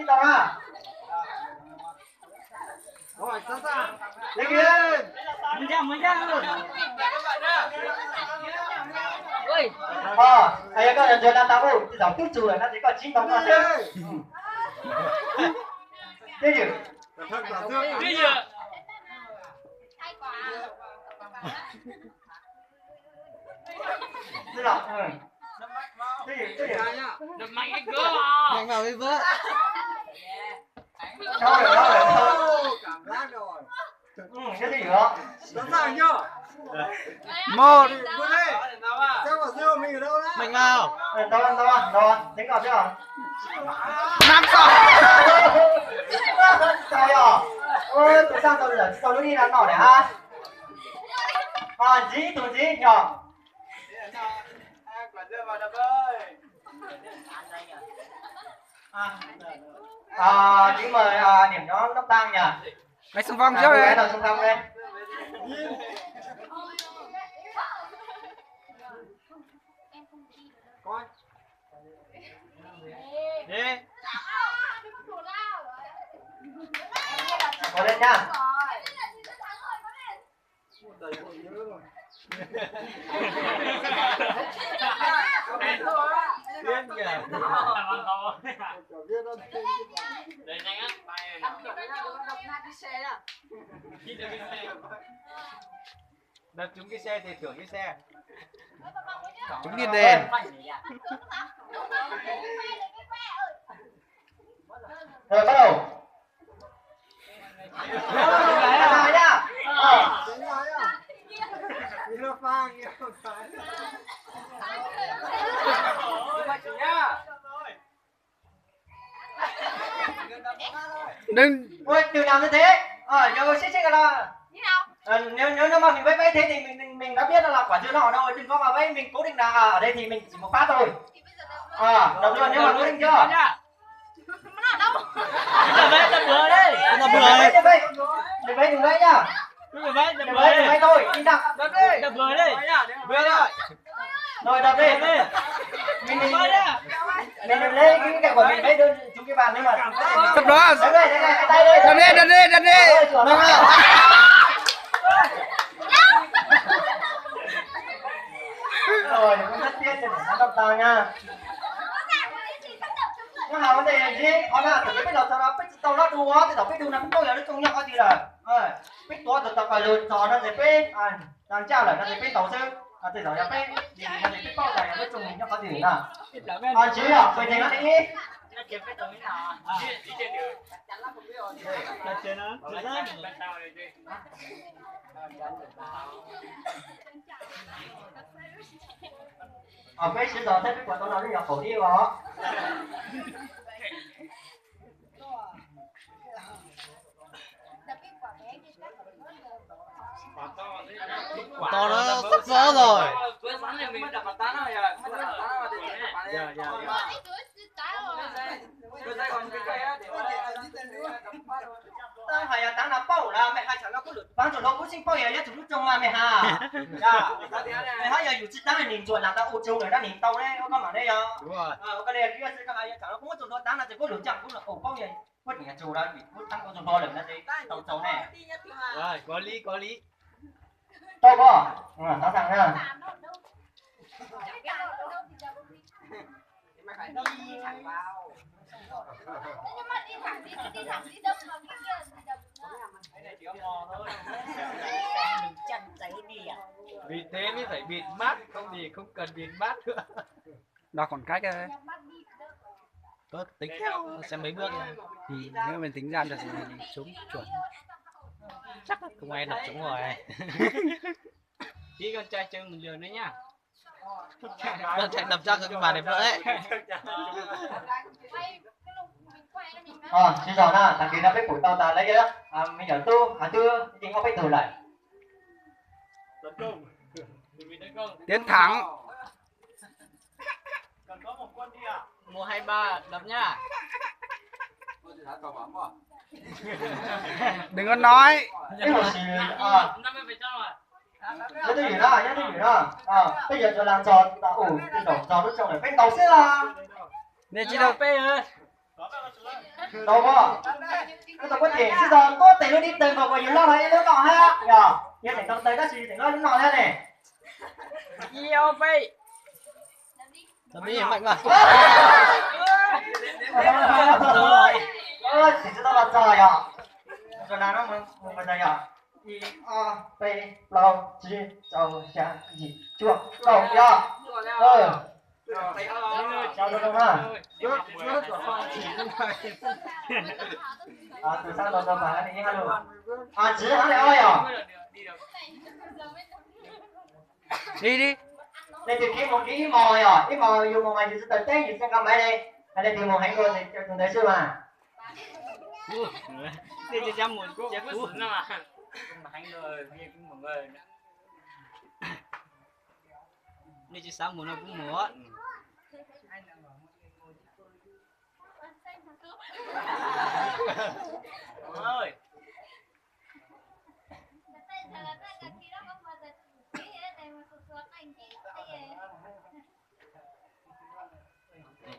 đi tao à. Rồi, sẵn sàng. Lên lên. Mới ra rồi. Ôi. Ai có人让当我至少对主人那这个金东啊。这就。Cẩn thận bảo dương. Cái gì? Thế nào? Ừ. Cái gì? Đập mạnh cái cơ à? Mạnh vào cái vỡ. Thôi rồi. Cảm giác rồi. Cái gì nữa? Sẵn sàng chưa? Một. Quân đi. Xem bảo dương mình ở đâu đấy? Mạnh vào. Đâu, tính vào chưa? 5 sáu. Sao à? Ôi, tôi sang tôi đi làm nào để ha? À, gì nhở? Quả dương vào đập ơi. Chỉ mời điểm nhóm Đốc Tăng nhỉ? Mày xung phong trước đi. Cái nào xung phong đây? Coi. Đi. Có lên nha. Đầy hội nhớ rồi. Điên kìa. Đây nhanh á. Đập trúng cái xe thì thưởng cái xe. Trúng điên đèn. Rồi bắt đầu. Rồi nhá. Đến rồi nhá. Đi nó pha nghe một cái. Đừng. Ôi, đừng làm như thế. Giờ xích cái là. Nếu mà mình vẫy thế thì mình đã biết là quả dưa nó ở đâu, đừng có mà vẫy mình cố định là ở đây thì mình chỉ một phát thôi. Đập luôn, nếu mà cố định chưa? Đập bừa đấy. Đập bừa. Đừng vẫy nhá. Đừng vẫy thôi, im lặng. Đập đi. Đập bừa đi. Bừa rồi. Rồi đập đi. Mình đừng lấy cái của mình vẫy đơn chúng cái bàn nhưng mà. Tập đó. Đập đây, tay đây. Đập đi. Vâng nào. Rồi, đừng có rất tiếc để nó đập tao nha. Nó hào vấn đề gì? Họ là tự biết là tao tao nó đùa, thì tao biết đùa nó không bao giờ nó chung nhau cái gì là. Biết đùa tao phải lượn trò nó để biết, đang trao lại nó để biết tao chứ. Thì tao nhập biết, thì nó để biết bao giờ nó chung nhau cái gì nè. Chứ à, phải thế nó đi. Nó kịp cái tụi nó. Đi trên đường. Đặt trên nó. Đặt tao đi đi. Mấy sự giờ thấy quả tao nói nhập khẩu đi mà. To nó sắp vỡ rồi. Cuối bắn này mình đập vào tán rồi à. Tao hay tao nó bao là mày hay chẳng nó có được bán cho nó cũng xin bao giờ nhất chúng trong mà mày hà. Mày hay giờอยู่ที่ตั้งนี่ส่วนหลังตาอุจงเลยด้านนี้เตาเนี่ยเขาก็มาได้ยัง Đúng rồi. cái này kia sẽ các ai chẳng nó cũng có chỗ đóตั้งlà chỉ có lượng chẳng cũng là ổ bao nhiêu quyết định là chủ đó bị quyết tăng có chỗ đó lần là gì tàu tàu này Rồi, có lý. to có tao rằng nha Mày phải đi thẳng vào. Nhưng mà đi thẳng đi đâu mà cái kia thì đập nữa. Cái này chỉ có mò thôi. Mình chân giấy đi à? Vì thế mới phải bịt mắt, không thì không cần bịt mắt nữa. Đo khoảng cách đây. Có tính theo xem mấy bước này. Thì nếu mình tính ra được thì trúng chuẩn. Chắc là không ai đập trúng rồi. Chỉ con trai chân mình lừa nữa nha. Con chạy đập ra cái bàn này vỡ ấy. xin chào nè thằng kia nó biết củi tao ta lấy cái đó mình nhớ tu chính có biết từ lại Tiến thẳng. Cần có một quân đi à? Mùa 23 đập nha. Đừng có nói. cái hồi xì 50% rồi. nhớ cái gì đó bây giờ cho làm trò tao cái trò nước trong này bên tàu sẽ là Nên chỉ đâu P ơi. đâu có cái tao có thể bây giờ tốt thì nó đi từng vào những lo hay nó nọ ha nhở như thành công tới đó thì nó nọ ha này Yêu phi. Tầm đi mạnh mà. ơi thì chúng ta là trời ạ rồi là nó mình đây ạ i a p lao chi chào cha gì chuột đầu ya chào đâu ha từ sáng đâu mà đi ha luôn chỉ hắn lại ơi à Đi đi. đây thì kiếm một cái mồi à cái mồi dùng một ngày thì sẽ tới gì xem cầm máy đây hay đây thì một hành rồi thì chúng ta xưa mà Đi cho chăm một chết cú nó mà. Mà hành rồi, nghe cũng một người. Đi chỉ sáng muốn nó cũng múa. Ơi.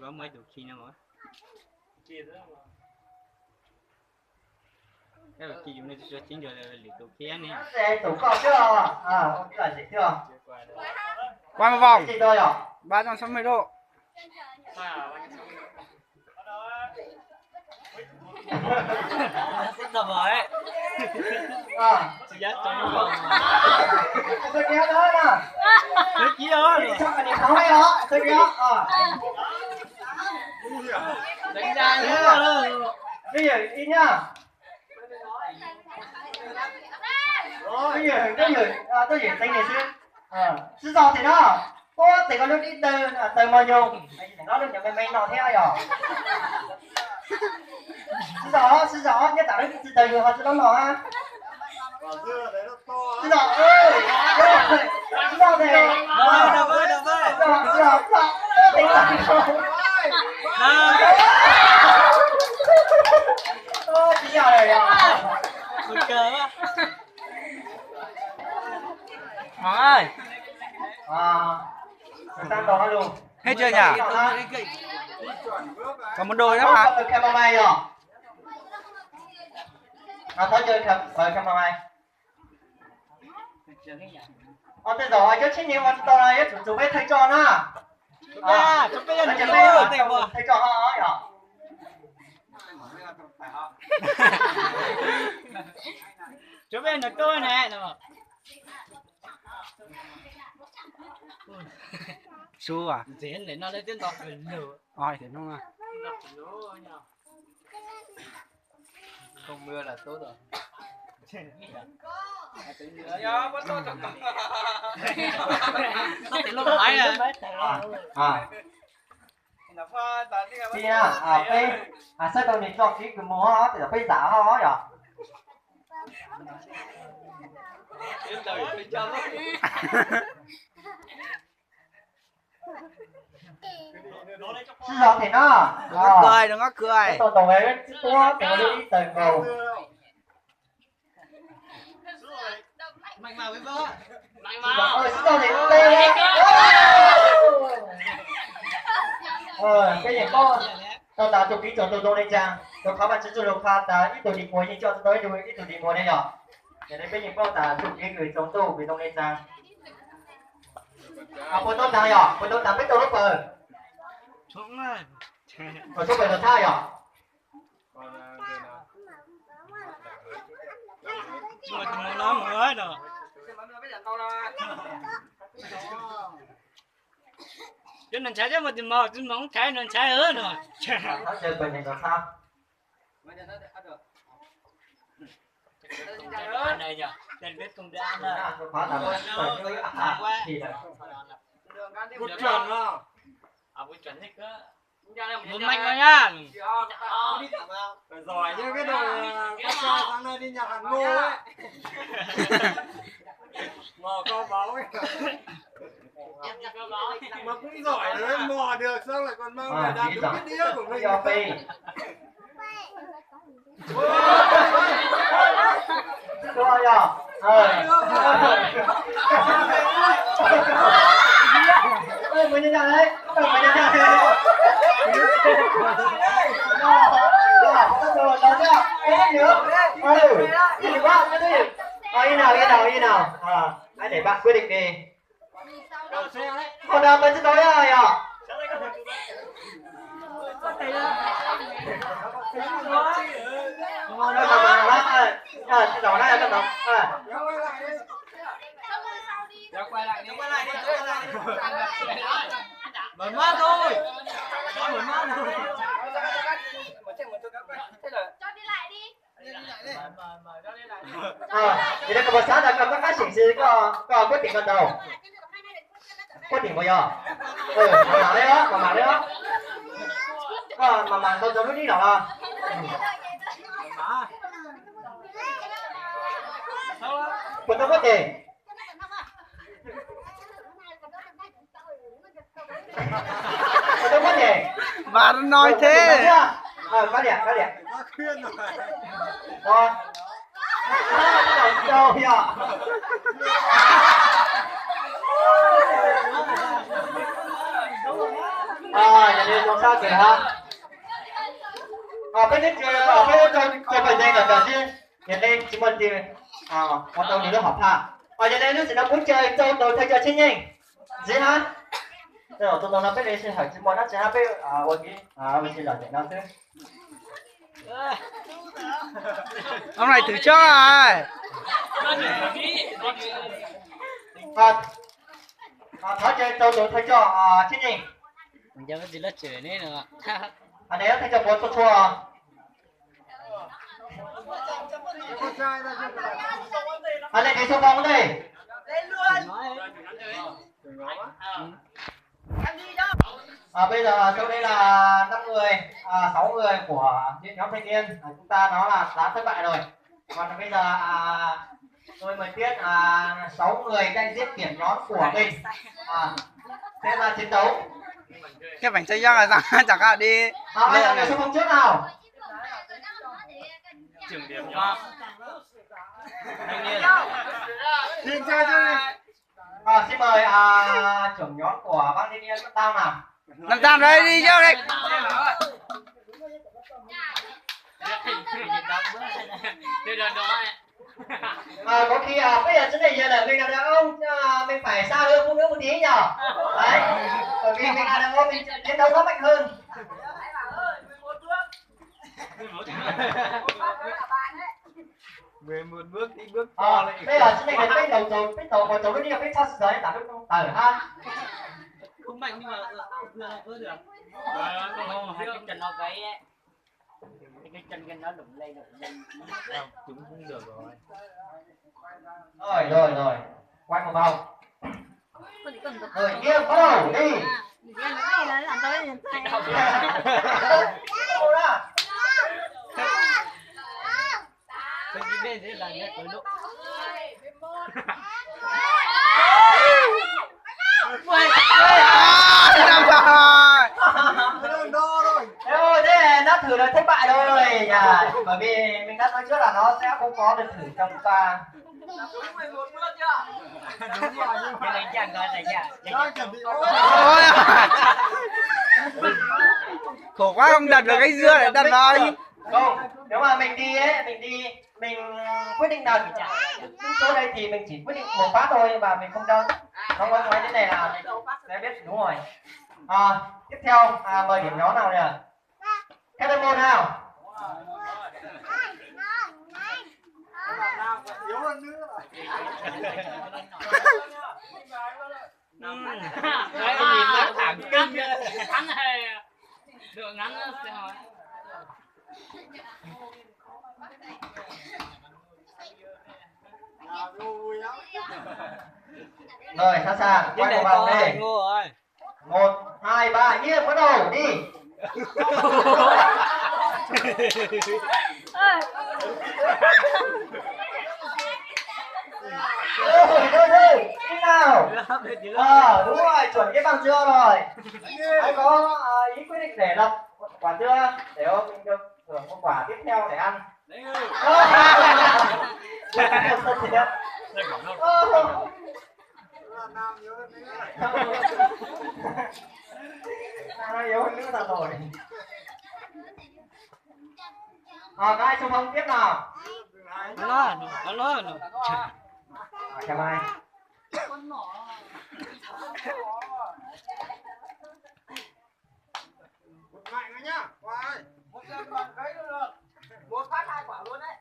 Có mấy đồ chi nữa mà. Chia đó. Cái đồ chi chúng này cho chính rồi là lì đồ kia nè. Xe tủ cọ chưa ok là gì chưa Qua một vòng. gì thôi à 360 độ. Rất là mới. Chỉ giá cho nó vòng. tôi kéo đó nè Rất chi đó. sao mà điểm không hay đó tôi kéo Đánh ra nữa. bây giờ đi nhá bây giờ tôi chuyển danh này xíu chứ sao thì nó có thì có lúc đi từ mà dùng nó được nhận mấy nọ theo rồi chứ sao nhất tạo được từ từ họ sẽ đóng nọ ha chứ sao ơi chứ sao thì Đâu với. tính là chỉ nhỏ này à Một cờ á. Hoàng ơi. sang đó luôn Hết chưa nhỉ? Còn một đôi nữa mà. Kem mai rồi có chơi kem mai thế rồi chứ chính mà tao này chủ biết thấy cho nó Chúng bây giờ nó chưa tiền mà. thấy cho họ rồi Chúng bây giờ nó tôi nè. Su à? Dễ để nó lấy tiếng đọc về lửa. Ôi thế không à? Không mưa là tốt rồi. Nhớ có tốt rồi. Nó tính lúc nãy thì sẽ tao đi cho cái mua á thì là bây giả ho rồi chứ sao thì nó đừng có cười. tao tao ấy tôi thì nó đi từ cầu Mạnh vào với vợ. Mạnh ơi chứ sao thì tê cái gì con tao tạo chụp kỹ chuẩn tôi lên trang tôi khá bạn chứ rồi khá ta ít tuổi đi cuối nhưng cho tôi đuổi ít tuổi đi cuối này nhở để đây cái gì con ta chụp cái người chống tôi vì tôi lên trang bố tôi nào nhở bố tôi làm biết tôi lúc rồi Xuống rồi. ở chỗ về là thay nhở Nhưng mà chúng nó mới rồi. Chứ nên trái cho một tiền màu, chứ mong trái nên trái ớt rồi. nó chơi về này là sao Ăn đây nhở, trên biết không đã ăn rồi. khóa là thì là Một chuẩn à? Vui chuẩn thích á. Muốn mạnh vào nhá. Phải giỏi như cái đồ các cha sáng nay đi nhặt hạt ngô ấy. Mò kho báu ấy. Mà cũng giỏi đấy, mò được sao lại còn mang về làm đúng cái đĩa của mình. Rồi nhở mình nhận đấy mình nhận đấy bạn quyết định đi. Đậu xe đấy. Còn nào mình sẽ nói rồi à? Rồi cầm vào đó. Cái đầu này cầm đầu. Kéo quay lại đi. Quay lại đi. Mở mắt thôi. Mở mắt thôi. Cho đi lại đi. Thì đây cầm một sát là cầm các chỉnh sư có quyết định ban đầu. Quyết định bao giờ? Mà mảng đấy đó, mà mảng đấy đó. Mà mảng tôi giống đi nào à? Quân tôi quyết định. Quân tôi quyết định. Bà nói thế. Có điện. Nó khuyên rồi. Rồi. Đâu nhỉ? Nhà đi làm sao kìa ha? Cái này cho bệnh nhân là cần chứ. Nhà đi chỉ mình thì hoạt động đi nó học ha. Nhà đi nó sẽ nó muốn chơi cho đồ thay cho chính nhanh. Gì hả? Rồi tôi nó biết đi sẽ hỏi chỉ muốn nó sẽ biết mình sẽ làm gì nó chứ. Ông này thử cho à. Thở chơi cho đồ thay cho chính nhanh. Mình cho cái gì là chửi đấy nữa. Đấy thay cho bố tôi thua. Con trai ra cho Anh này cái số bóng đây. Bây giờ sau đây là 5 người, 6 người của nhóm thanh niên. Chúng ta nói là đã thất bại rồi. Còn bây giờ tôi mời tiếp 6 người đại diện điểm nhóm của mình sẽ là chiến đấu. Cái bánh xe giang là chẳng hạn đi. Ai là người xung phong trước nào? Trường điểm nhóm. Thanh niên. Thiên trai cho đi. Xin mời trưởng nhóm của băng thanh niên tao nào. Làm sao đây đi vô đây. Có khi bây giờ chỗ này giờ là mình là đàn ông mình phải xa hơn phụ nữ một tí nhở. Đấy, bởi vì mình là đàn ông mình chiến đấu nó mạnh hơn. Về một bước đi bước to lại. Bây giờ chỗ này là biết đầu còn đầu đi là biết sao giờ em打được ha. Không mạnh nhưng mà được. Không, hai cái chân nó gáy ấy. Cái chân nó đụng lên chúng cũng được rồi. Rồi. Quay một vòng. Rồi kia bắt đầu đi. Cái bên thế là nhất tới lúc. Thế nó thử là thất bại rồi nhà, bởi vì mình đã nói trước là nó sẽ không có được thử trong ta. Đúng rồi nhưng mà Cái này chẳng có gì cả. đang chuẩn bị Khổ quá không đặt được cái dưa để đặt vào. Không, nếu mà mình đi mình quyết định là đứng chỗ đây thì mình chỉ quyết định một phát thôi và mình không đơn. Nó nói thế này là sẽ biết đúng rồi. Tiếp theo mời điểm nhóm nào nhỉ? Các đơn môn nào? yếu hơn nữa. Đấy nhìn nó thẳng kinh thắng hay đường ngắn nó sẽ hỏi. Vui lắm. Rồi sẵn sàng quay một vòng đây. 1, 2, 3 nghiêng bắt đầu đi. Thôi đi nào. Đúng rồi, chuẩn cái bằng chưa rồi. Anh có ý quyết định để lập quả chưa để mình được thưởng một quả tiếp theo để ăn. Nam yếu hơn nữa. Nam yếu hơn nữa là rồi. Các ai xung phong tiếp nào? Nó Chào ai? nhá. Quay. Một lần bằng cái được. Một phát 2 quả luôn đấy.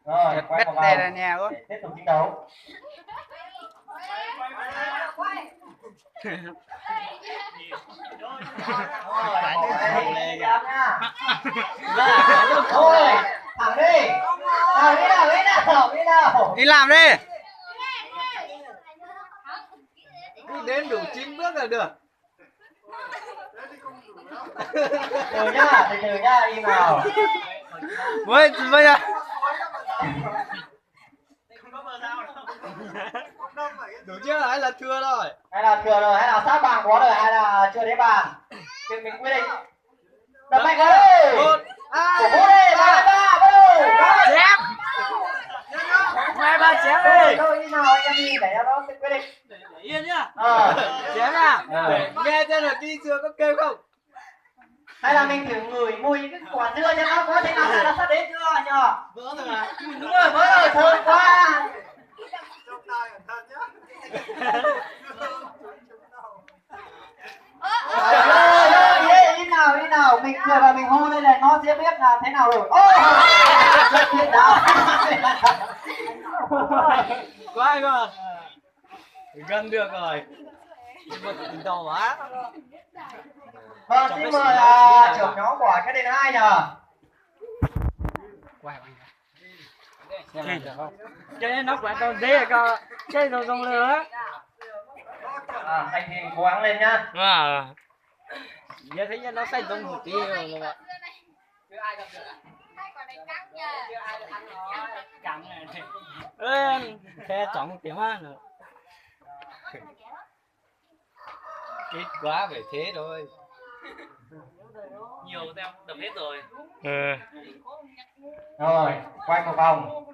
Rồi, Bét quay vào tê ra vòng nhà luôn. để tiếp tục chiến đấu. Rồi, nha. Thôi, thẳng đi. Nào, đi nào, đi nào, đi nào. Đi làm đi. Đi đến đủ 9 bước là được. Từ nhá, từ từ nhá, im nào. Bây giờ Đủ chưa hay là thưa rồi? Hay là thừa rồi, hay là sát bàn quá rồi, hay là chưa đến bàn. Thì mình quyết định. Đập mạnh vào đi. 1 Cổ vũ đi, 3, bắt đầu. chém. 2 3 chém đi. Thôi, đi nào anh em đi, để cho nó quyết định. Yên nhá. Chém nha. Để nghe xem là đi chưa có kêu không? Hay là mình thử ngửi mùi cái quả dưa cho nó có thấy nào là sắp đến chưa nhờ? Vỡ rồi à? Đúng rồi, vỡ rồi, thơm quá. Trong tay cẩn thận nhá. Đi nào, mình cười và mình hô lên này, nó sẽ biết là thế nào rồi. Rất thiệt đó. Quay cơ. Gần được rồi. Nhưng mà cũng to quá. Vâng, xin mời trưởng nhóm của cái đền 2 nhờ. Quay Cái nó quả to dế cơ. Cái đồ rồng lửa. Anh thì cố gắng lên nhá. Giờ thấy nó xanh rồng một tí rồi. Cắn này. Ê, thế chọn một tiếng á nữa. Ít quá phải thế thôi. Nhiều tao đập hết rồi. Rồi, quay một vòng.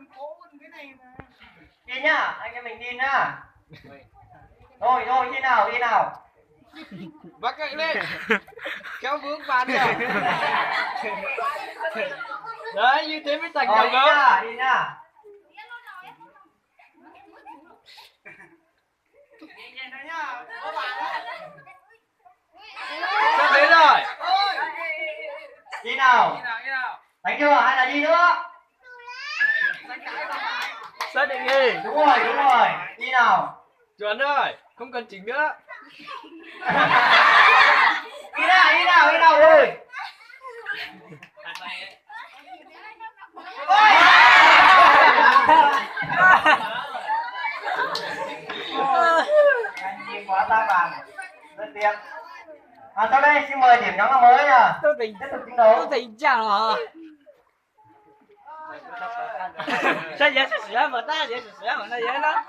Đi nhá, anh em mình đi nhá. Rồi, đi nào. Bắt cậy lên. Kéo vướng bàn rồi. Đấy, như thế mới thành Rồi, công đó. đi nhá. Sắp đến rồi. Đi nào. Đánh chưa, hay là đi nữa? Xác định đi. Đúng rồi. Đi nào. Chuẩn rồi, không cần chỉnh nữa. Đi nào đi. Ôi! Anh nhìn quá ta bàn. Rất tiếc. Sau đây xin mời điểm nhóm mới nha. Tôi tỉnh. Tiếp tục chiến đấu. Tôi tỉnh chẳng hả? Sao dễ sửa sửa mà ta dễ sửa sửa mà nó dễ lắm.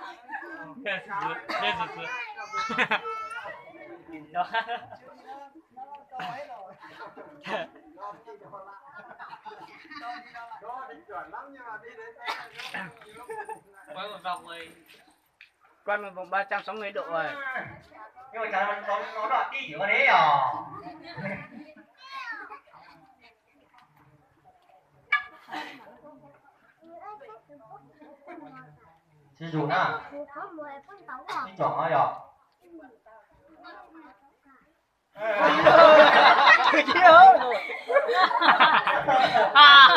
Dễ sửa sửa. Nhìn đó. Quay một vòng rồi. Quay một vòng 360 độ rồi. Nhưng mà chả nó đoạn đi giữa đấy à. Chị dùng à? Chị chọn ai à?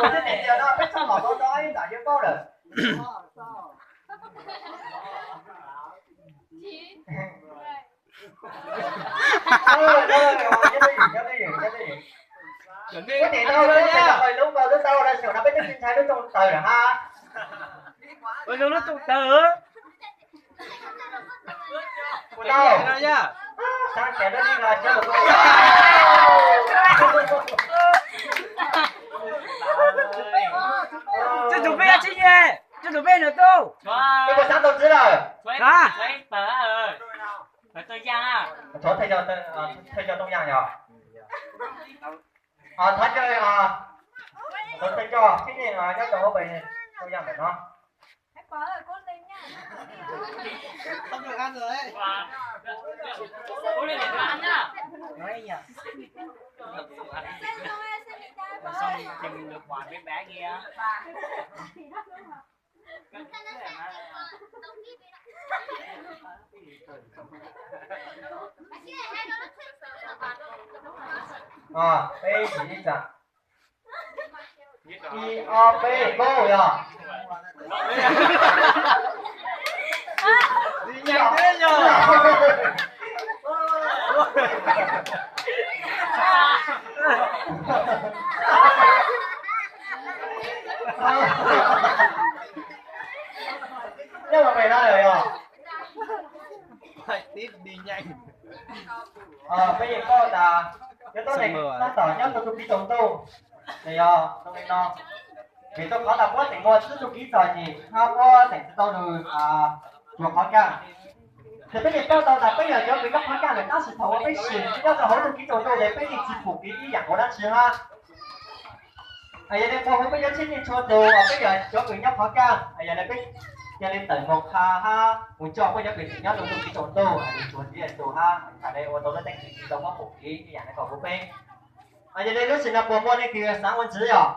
Ủa thế để giờ nó biết sao mà có đói tại cho cô được. Chuẩn bị. Cái tiền đâu nha. Rồi lúc vào lúc sau là sửa nó biết cái trái nó trong tờ ha. Ôi nó tụ tờ. Của đâu? Rồi nhá. Sang kẻ đó đi là chưa một cái. Chứ tụi bây chứ nhé. Chứ tụi bây nữa tô. Cái của sáng tôi dưới rồi. Đó. Tớ ơi. Tôi Giang à. Thôi thầy cho tôi nhàng nhở. Thôi chơi tôi thầy cho. Cái gì mà chắc tôi về tôi nhàng phải nó. Không được ăn rồi đấy. Ôi để ăn nhá. Nói nhỉ. Xong tìm được quả bé bé kia. Cái này hay nó thích B chỉ chẳng I O B go rồi Đi nhanh thế nhờ. nhưng mà mày ra rồi Phải tít đi nhanh. bây giờ có là cái tôi này ta tỏ nhất tôi đi tổng tu thì tôi này nó vì tôi có là quá trình mua sức tôi ký rồi thì không có thể tôi được chuột khó khăn thì bây giờ tôi là bây giờ cho bị gấp khó khăn là ta sẽ thấu bây giờ cho tôi hỏi tôi ký tổng tu để bây giờ chỉ phục ký đi dạng của nó chứ ha giờ đây tôi bây giờ xin đi cho đồ bây giờ cho bị nhóc khó khăn giờ đây bây giờ lên tận một ha muốn cho bây giờ bị nhóc tôi ký tổng tu để chuột đi đồ ha ở đây ô tô nó đánh ký tổng có phục ký dạng này còn phục bên giờ đây lúc sinh là bộ môn này thì sáng quân chứ à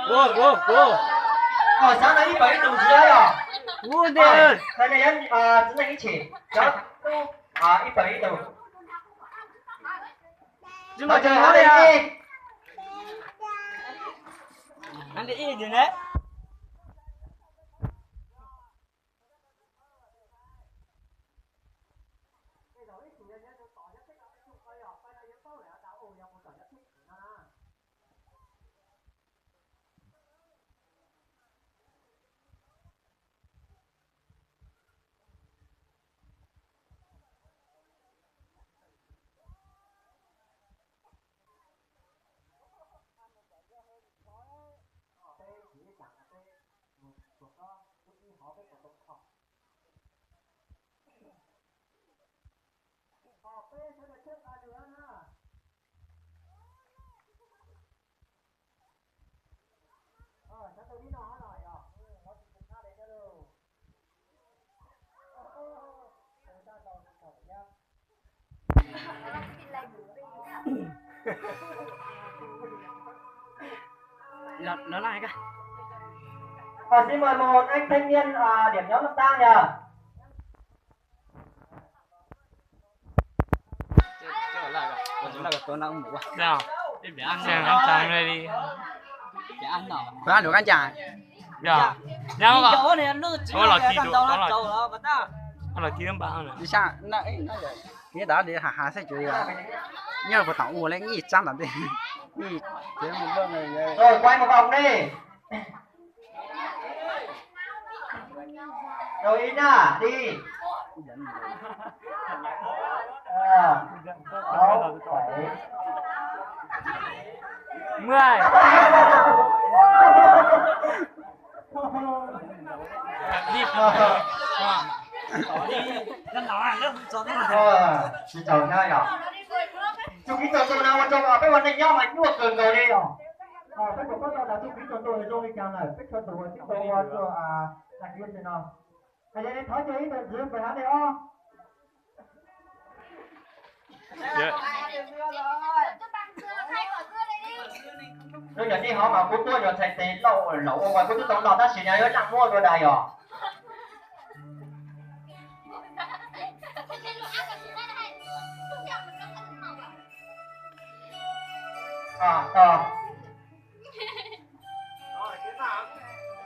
Go. sáng nay 100đồng dưới à Go đi. cái này em chính là cái chỉ cho 100đồng Nhưng mà chơi chơi hết hết à. đi Anh đi gì đấy. Nó lại cái. Xin mời một anh thanh niên điểm nhóm lớp ta nhờ. Là cái tôi nóng quá. Nào. Để ăn xem ăn chàng đây đi. Để ăn nào. Phải ăn được ăn chả. Dạ. Nhau cả. Chỗ này nó chỉ là cái đầu nó trâu đó mà ta. Nó là kiếm bao này. Đi sang nó cái đó để hạ sẽ chơi à. Nhớ vào tàu u lên nghĩ trang tạm đi. Nghĩ thế một bên này. Rồi quay một vòng đi. Rồi in à, đi. 6, 7. 10. Đi. Cái nó ăn nó cho nó. Chị chồng nha nhở. Chú ký tuần nào mà cho cái vấn đề nhau mà nuốt cường rồi đi nhở. Cái của có là chú ký tuần tôi rồi chàng này, cái tuần tôi tiếp tục cho là kia thế nào. Cái này thấy chơi thì dừng phải đi ó. Rồi giờ đi họ mà cũng tôi rồi thầy thì lâu lâu ngoài cũng tôi tổng đòn ta xỉ nhà nó nặng mua rồi đây rồi. Rồi chiến thắng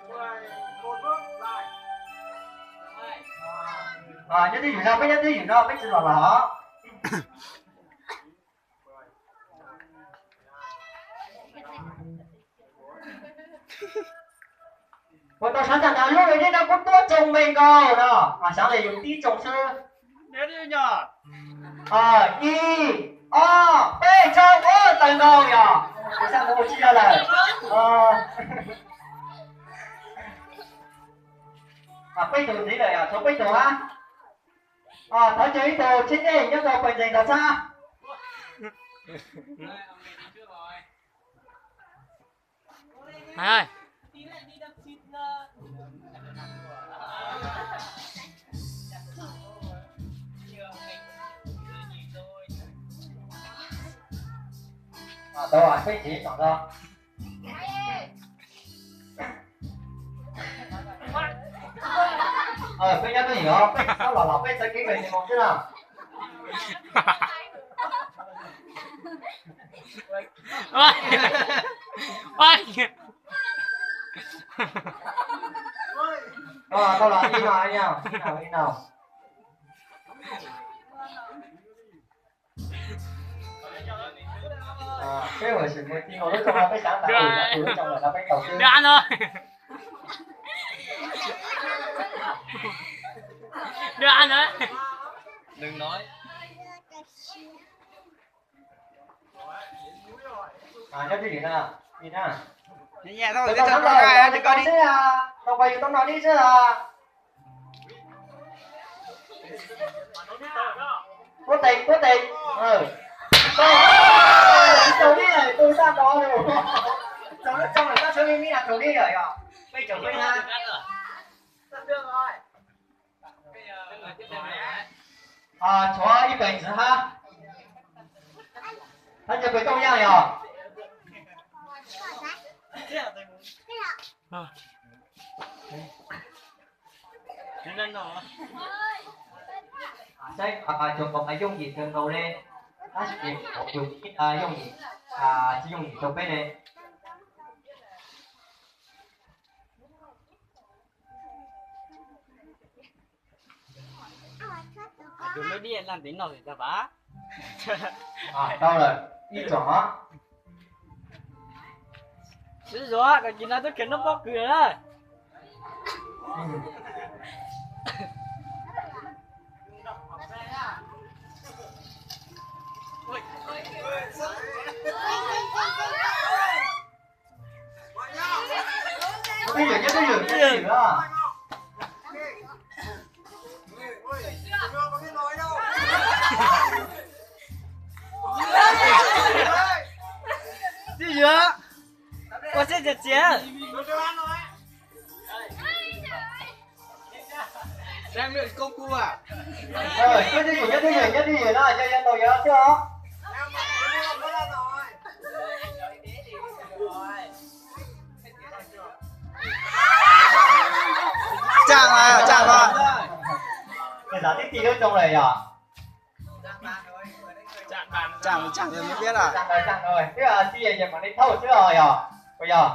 11 bước lại. Nhất đi nào, nhất đi nào, biết là họ. Một tàu sáng thẳng lúc ấy đi nào cũng tua chồng mình cơ đó. Sáng này dùng tí chồng sư. Nhớ đi nhờ. I O B chồng ơ tầng đầu nhở. Sao không chia là bây giờ gì rồi số bây giờ ha. Thấy chơi tàu trên đây nhất là phải dành tàu xa. Hai. Đâu rồi, cái gì chọn đâu. Bây giờ tôi hiểu không? Nó là bây giờ cái gì một chứ nào. ôi ôi Câu là đi nào anh nào, đi nào. Cái hồi sự mới tin nó trong là cái sáng tạo của trong là cái đầu tư. được ăn rồi được ăn rồi Đừng nói. Nhớ cái gì nè, đi nè. Nhẹ nhẹ thôi, Tao để cho nói con rồi, gà đi tao coi đi. đi à. Tao quay tao nói đi chứ à. Cố tình. Cháu đi này, tôi ra đó rồi. Cháu nó trong này ta chơi đi là cháu đi rồi à. Bây giờ mới ha. Cho一辈子哈。他就被动样呀。lên rồi Sách trường cộng dùng gì trường cầu lên. Nó sẽ dùng dùng gì chỉ dùng gì trong bên này. chúng nó đi làm đến nào thì ta phá Đâu rồi đi chó. chứ gió cái gì nó tôi khiến nó bóc cửa đó Cái gì đó. chứ gió có sẽ giật chén Đang luyện công phu à? Rồi, cái gì đó, cho dân đầu giờ chưa? Chàng mà. Bây giờ tí nữa trong này à? Chẳng thì mới biết à? Chẳng rồi. Thế là gì vậy mà đi thâu chưa rồi à? Bây giờ.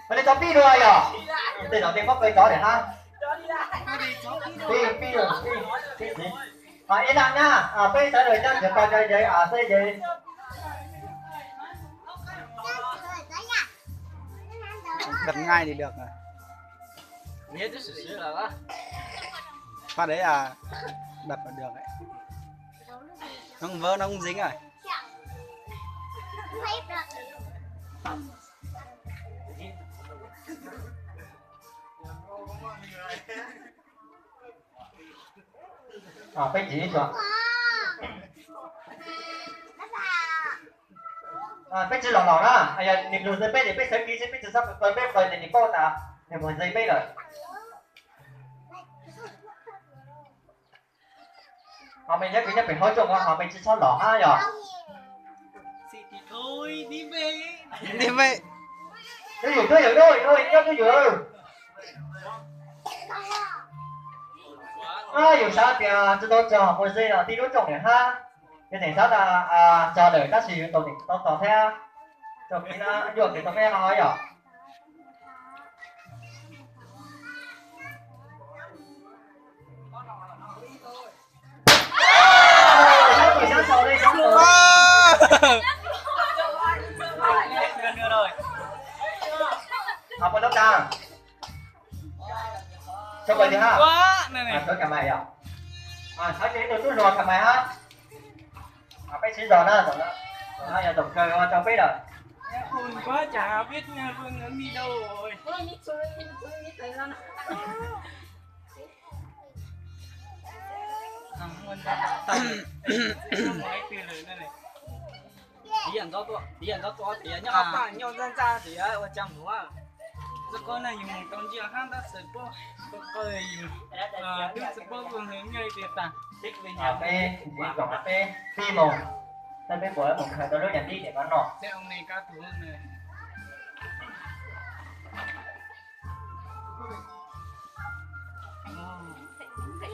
Mà đi cháu đi rồi à? Để nó tìm có cây chó để ha. Đi rồi. Yên lặng nha. Bây giờ rồi nha, để coi chơi giấy xây giấy. Bật ngay thì được rồi. nhớ chứ sửa là đó Phát đấy là đập là được đấy. Nó không vỡ, nó không dính rồi. Bây chỉ xuống. Bây chỉ lòng đó. Ai à, niệm luôn giấy bây để bây sấy ký bây sắp tới bây giờ thì có ta. Niệm một giấy bây rồi. Mình nhớ phải hỏi chung mình chỉ cho lỏ ha rồi. thì thôi đi về Đi về. Tôi hiểu tôi hiểu. Hiểu sao thì tôi đâu chờ hồi giây là đi đối trọng này ha. Thế thành sao là chờ đợi các sự tổ định tỏ theo. Cho khi là được thì tao nghe nói rồi. Học vào lớp ta. Cho vậy thì ha. quá này Tôi cả mày à. Thấy cái tôi rồi cả mày ha. Cái chỉ giờ đó rồi. Giờ tổng chơi cho biết rồi. buồn quá chả biết Phương Hướng đi đâu rồi muốn ra tay nói từ lời này tí ăn đó tí nhá apa nhau ra thì ở trong đúng không rồi con này dùng con chia hát đã sửa po cười đứng sửa po Phương Hướng ngay tiền tặng thích về nhà Bên chỉ còn bên phi mồm. Tên bên của một thời tôi nói nhận đi để bán nọ. thế ông này ca thủ này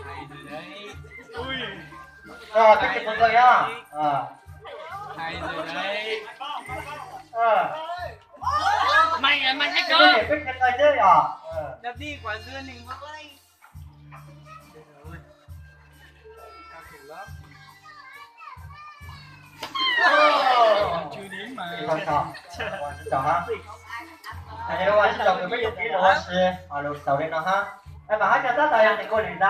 hay rồi đấy Rồi, cái chụp một người nhá. Hay rồi đấy. Ờ. Mày hay Cái cơ. để biết cái người chơi à? đập đi quả dưa này vãi. Chưa đến mà. Con chào ha. Anh em ơi, xin chào quý vị và các bạn. Lột đầu lên nó ha. Em mà hát cho tất cả thì cô liền ra.